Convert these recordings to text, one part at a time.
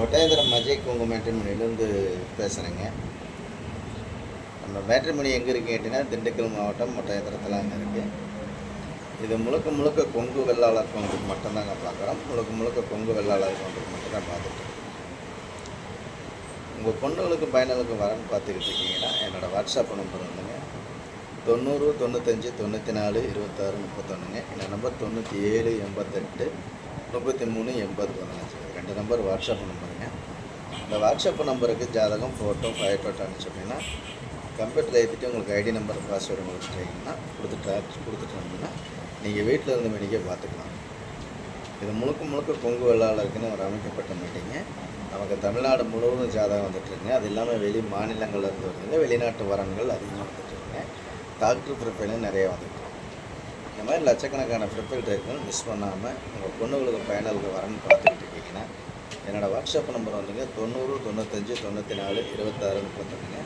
ஒட்டயந்திரம் அஜய் குங்கு மேட்ரிமோனியிலேருந்து பேசுகிறேங்க. நம்ம மேட்ரிமோனி எங்கே இருக்குது கேட்டிங்கன்னா திண்டுக்கல் மாவட்டம் ஒட்டயந்திரத்தில் அங்கே இருக்குது. இது முழுக்க முழுக்க கொங்கு வெள்ளாளர் கவுண்டருக்கு மட்டும்தாங்க பார்க்குறோம். முழுக்க கொங்கு வெள்ளாளர் கவுண்டருக்கு மட்டும்தான் பார்த்துட்டு. உங்கள் பொண்ணுங்களுக்கு பையனுக்கு வரன்னு பார்த்துக்கிட்டு இருக்கீங்கன்னா என்னோடய வாட்ஸ்அப் நம்பர் வந்துங்க 90 95 94 26 31. என்னோடய நம்பர் 97 88 33 80 15. 2 number WhatsApp நம்பருங்க. இந்த வாட்ஸ்அப் நம்பருக்கு ஜாதகம், ஃபோட்டோ, ஃபோட்டோ அனுப்பிச்சிட்டிங்கன்னா கம்ப்யூட்டர் ஏற்றிட்டு உங்களுக்கு ஐடி நம்பர், பாஸ்வேர்டு கொடுத்துட்டீங்கன்னா கொடுத்துட்டோம்னா நீங்கள் வீட்டில் இருந்து மெடிக்கே பார்த்துக்கலாம். இது முழுக்க கொங்கு வெள்ளாளருக்குன்னு ஒரு அமைக்கப்பட்ட மீட்டிங்கு. நமக்கு தமிழ்நாடு முழுவதும் ஜாதகம் வந்துட்டுருங்க. அது இல்லாமல் வெளி மாநிலங்களில் இருந்து வருதுங்க. வெளிநாட்டு வரன்கள் அதிகமாக வந்துட்டுருங்க. டாக்டர் ப்ரிஃபைலும் நிறைய வந்துட்டு. இந்த மாதிரி லட்சக்கணக்கான ப்ரிஃபைல் இருக்குன்னு மிஸ் பண்ணாமல் உங்கள் பொண்ணுங்களுக்கு பயனலுக்கு வரன்னு பார்த்துக்கிட்டு இருக்கீங்கன்னா என்னோடய வாட்ஸ்அப் நம்பர் வந்துங்க 90 95 94 26 31.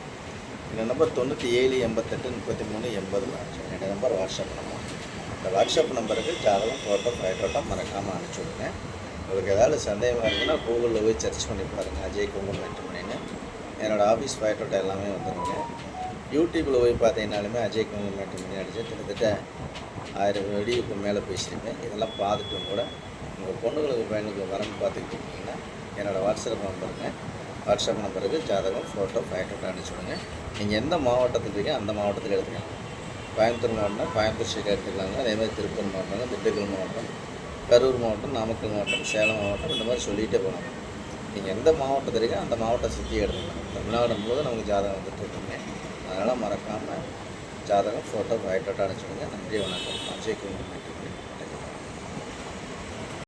இந்த நம்பர் 97 88 33 80. என்னோடய நம்பர் வாட்ஸ்அப் நம்பர். இந்த வாட்ஸ்அப் நம்பருக்கு ஜாதகம், ஃபோட்டோ, ஃபோட்டோ மறக்காமல் அனுப்பிச்சி விடுங்க. உங்களுக்கு ஏதாவது சந்தேகமாக இருக்குன்னா கூகுளில் போய் சர்ச் பண்ணி பாருங்கள் அஜய் குங்கு மேட்ரிமோனின்னு. என்னோடய ஆஃபீஸ் ஃபோட்டோ எல்லாமே வந்துடுங்க. யூடியூப்பில் போய் பார்த்தீங்கன்னாலுமே அஜய் குங்கு மேட்ரிமோனி அடிச்சு கிட்டத்தட்ட 1000 வீடியோக்கு மேலே பேசியிருக்கேன். இதெல்லாம் பார்த்துட்டும் கூட உங்கள் பொண்ணுங்களுக்கு பையனுக்கு வரன்னு பார்த்துக்கிட்டு இருக்கீங்கன்னா என்னோடய வாட்ஸ்அப் நம்பருக்கு ஜாதகம், ஃபோட்டோ அனுப்பிச்சி விடுங்க. நீங்கள் எந்த மாவட்டத்தில் இருக்கீங்க அந்த மாவட்டத்தில் எடுத்துக்கலாம். கோயம்புத்தூர் மாவட்டம்னா கோயம்புத்தூர் ஸ்டேட் எடுத்துக்கலாங்க. அதேமாதிரி திருப்பூர் மாவட்டம், திண்டுக்கல் மாவட்டம், கரூர் மாவட்டம், நாமக்கல் மாவட்டம், சேலம் மாவட்டம், இந்த மாதிரி சொல்லிகிட்டே போகலாம். நீங்கள் எந்த மாவட்டத்தில் இருக்கீங்க அந்த மாவட்டம் சுற்றி எடுத்துக்கலாம். தமிழ்நாடு போது நமக்கு ஜாதகம் வந்துட்டு இருக்குங்க. அதனால் மறக்காமல் ஜாதகம், ஃபோட்டோ அனுப்பிச்சுடுங்க. நன்றி, வணக்கம். அஜய் குங்கு மேட்ரிமோனி.